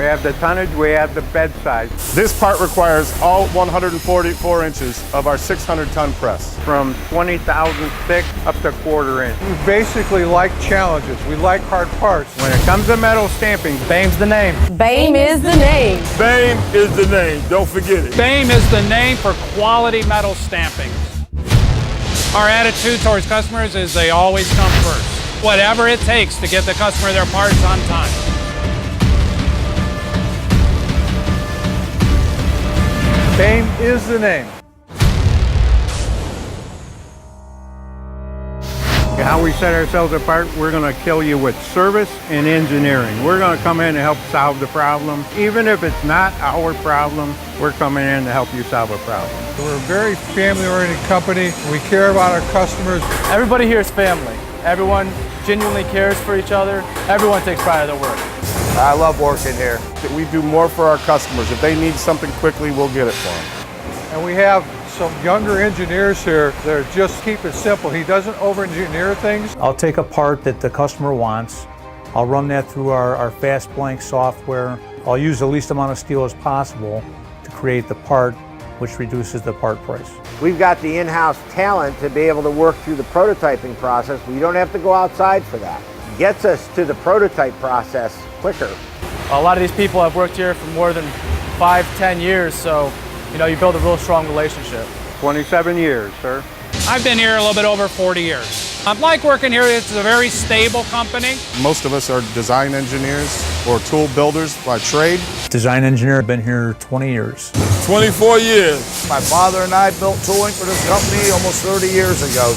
We have the tonnage, we have the bed size. This part requires all 144 inches of our 600-ton press. From 20,000 thick up to 1/4 inch. We basically like challenges. We like hard parts. When it comes to metal stamping, Boehm's the name. Boehm is the name. Boehm is the name, don't forget it. Boehm is the name for quality metal stamping. Our attitude towards customers is they always come first. Whatever it takes to get the customer their parts on time. Boehm is the name. How we set ourselves apart, we're going to kill you with service and engineering. We're going to come in and help solve the problem. Even if it's not our problem, we're coming in to help you solve a problem. We're a very family-oriented company. We care about our customers. Everybody here is family. Everyone genuinely cares for each other. Everyone takes pride in their work. I love working here. We do more for our customers. If they need something quickly, we'll get it for them. And we have some younger engineers here that are just keep it simple. He doesn't over-engineer things. I'll take a part that the customer wants. I'll run that through our fast blank software. I'll use the least amount of steel as possible to create the part, which reduces the part price. We've got the in-house talent to be able to work through the prototyping process. We don't have to go outside for that. Gets us to the prototype process quicker. A lot of these people have worked here for more than 5-10 years, so you build a real strong relationship. 27 years, sir. I've been here a little bit over 40 years. I like working here. It's a very stable company. Most of us are design engineers or tool builders by trade. Design engineer, been here 20 years. 24 years. My father and I built tooling for this company almost 30 years ago.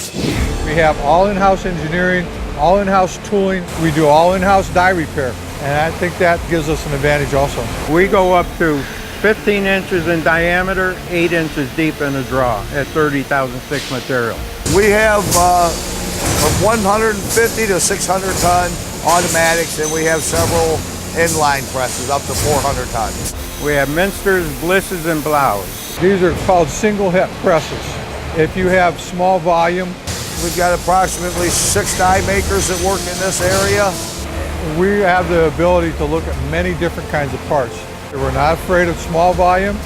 We have all in-house engineering, all in-house tooling. We do all in-house die repair. And I think that gives us an advantage also. We go up to 15 inches in diameter, 8 inches deep in the draw at 30,000 thick material. We have from 150 to 600 ton automatics, and we have several inline presses up to 400 tons. We have Minsters, Blisses, and Blaus. These are called single head presses. If you have small volume, we've got approximately 6 die makers that work in this area. We have the ability to look at many different kinds of parts. We're not afraid of small volume.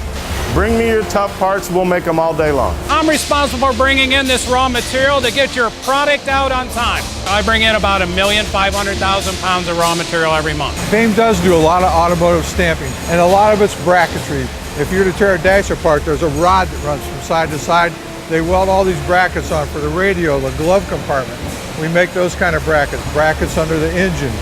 Bring me your tough parts, we'll make them all day long. I'm responsible for bringing in this raw material to get your product out on time. I bring in about 1,500,000 pounds of raw material every month. Boehm does do a lot of automotive stamping, and a lot of it's bracketry. If you're to tear a dash apart, there's a rod that runs from side to side. They weld all these brackets on for the radio, the glove compartment. We make those kind of brackets under the engine.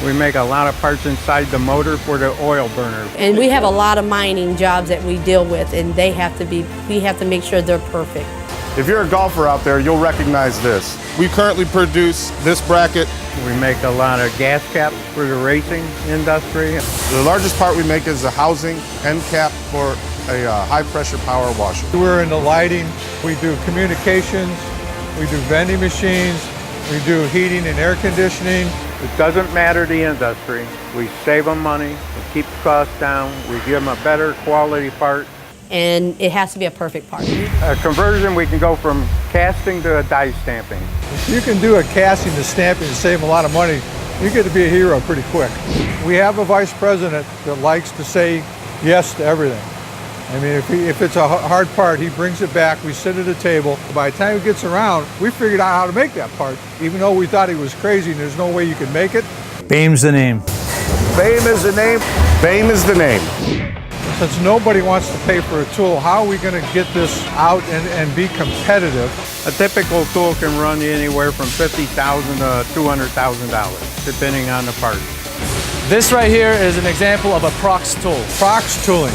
We make a lot of parts inside the motor for the oil burner. And we have a lot of mining jobs that we deal with, and we have to make sure they're perfect. If you're a golfer out there, you'll recognize this. We currently produce this bracket. We make a lot of gas caps for the racing industry. The largest part we make is the housing end cap for a high pressure power washer. We're in the lighting, we do communications, we do vending machines, we do heating and air conditioning. It doesn't matter the industry. We save them money, we keep the costs down, we give them a better quality part. And it has to be a perfect part. A conversion, we can go from casting to a die stamping. If you can do a casting to stamping and save a lot of money, you get to be a hero pretty quick. We have a vice president that likes to say yes to everything. I mean, if it's a hard part, he brings it back, we sit at a table. By the time he gets around, we figured out how to make that part. Even though we thought he was crazy and there's no way you could make it. Boehm's the name. Boehm is the name. Boehm is the name. Since nobody wants to pay for a tool, how are we going to get this out and be competitive? A typical tool can run you anywhere from $50,000 to $200,000, depending on the part. This right here is an example of a Prox tool. Prox tooling.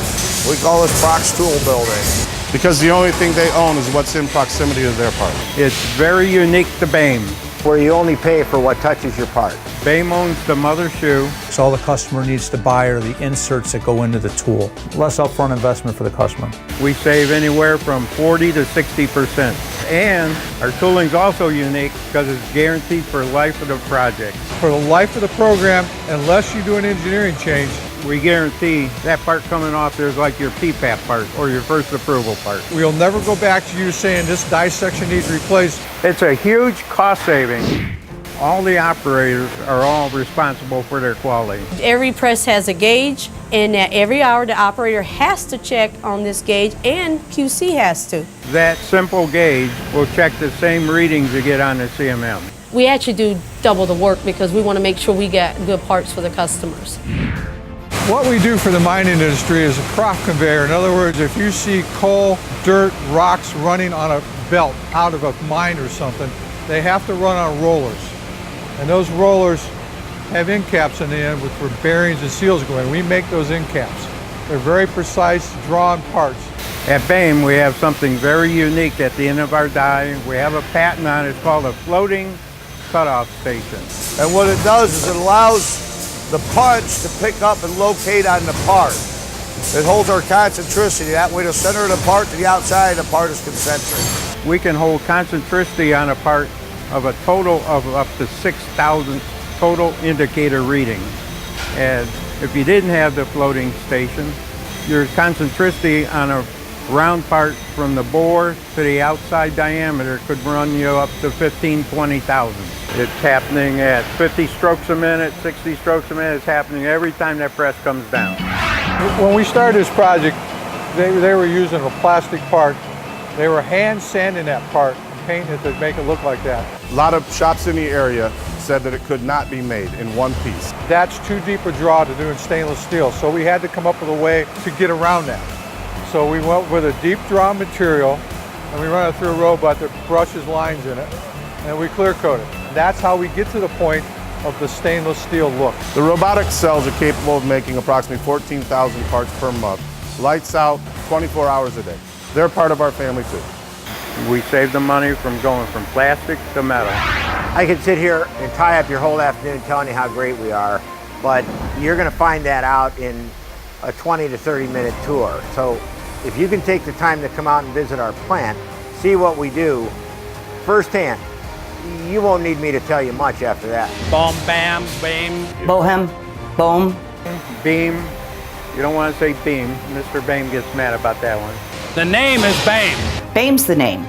We call this Prox tool building. Because the only thing they own is what's in proximity to their part. It's very unique to Boehm. Where you only pay for what touches your part. Boehm owns the mother shoe. So all the customer needs to buy are the inserts that go into the tool. Less upfront investment for the customer. We save anywhere from 40 to 60%. And our tooling's also unique because it's guaranteed for life of the project. For the life of the program, unless you do an engineering change, we guarantee that part coming off there is like your PPAP part or your first approval part. we'll never go back to you saying this die section needs replaced. It's a huge cost saving. All the operators are all responsible for their quality. Every press has a gauge, and at every hour the operator has to check on this gauge, and QC has to. That simple gauge will check the same readings you get on the CMM. We actually do double the work because we want to make sure we get good parts for the customers. What we do for the mining industry is a crop conveyor. In other words, if you see coal, dirt, rocks running on a belt out of a mine or something, they have to run on rollers. And those rollers have end caps in the end with where bearings and seals go in. We make those end caps. They're very precise, drawn parts. At Boehm, we have something very unique at the end of our die. We have a patent on it. It's called a floating cutoff station. And what it does is it allows the punch to pick up and locate on the part. It holds our concentricity. That way the center of the part to the outside of the part is concentric. We can hold concentricity on a part of a total of up to 6,000 total indicator readings. And if you didn't have the floating station, your concentricity on a round part from the bore to the outside diameter could run you up to 20,000. It's happening at 50 strokes a minute, 60 strokes a minute. It's happening every time that press comes down. When we started this project, they were using a plastic part. They were hand sanding that part and painting it to make it look like that. A lot of shops in the area said that it could not be made in one piece. That's too deep a draw to do in stainless steel, so we had to come up with a way to get around that. So we went with a deep draw material, and we run it through a robot that brushes lines in it, and we clear coat it. That's how we get to the point of the stainless steel look. The robotic cells are capable of making approximately 14,000 parts per month. Lights out 24 hours a day. They're part of our family too. We save the money from going from plastic to metal. I could sit here and tie up your whole afternoon telling you how great we are, but you're going to find that out in a 20 to 30 minute tour. So if you can take the time to come out and visit our plant, see what we do firsthand, you won't need me to tell you much after that. Boehm, Bam, Boehm. Boehm, Boehm. Beam, you don't want to say beam. Mr. Boehm gets mad about that one. The name is Boehm. Boehm's the name.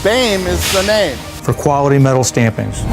Boehm is the name. For quality metal stampings.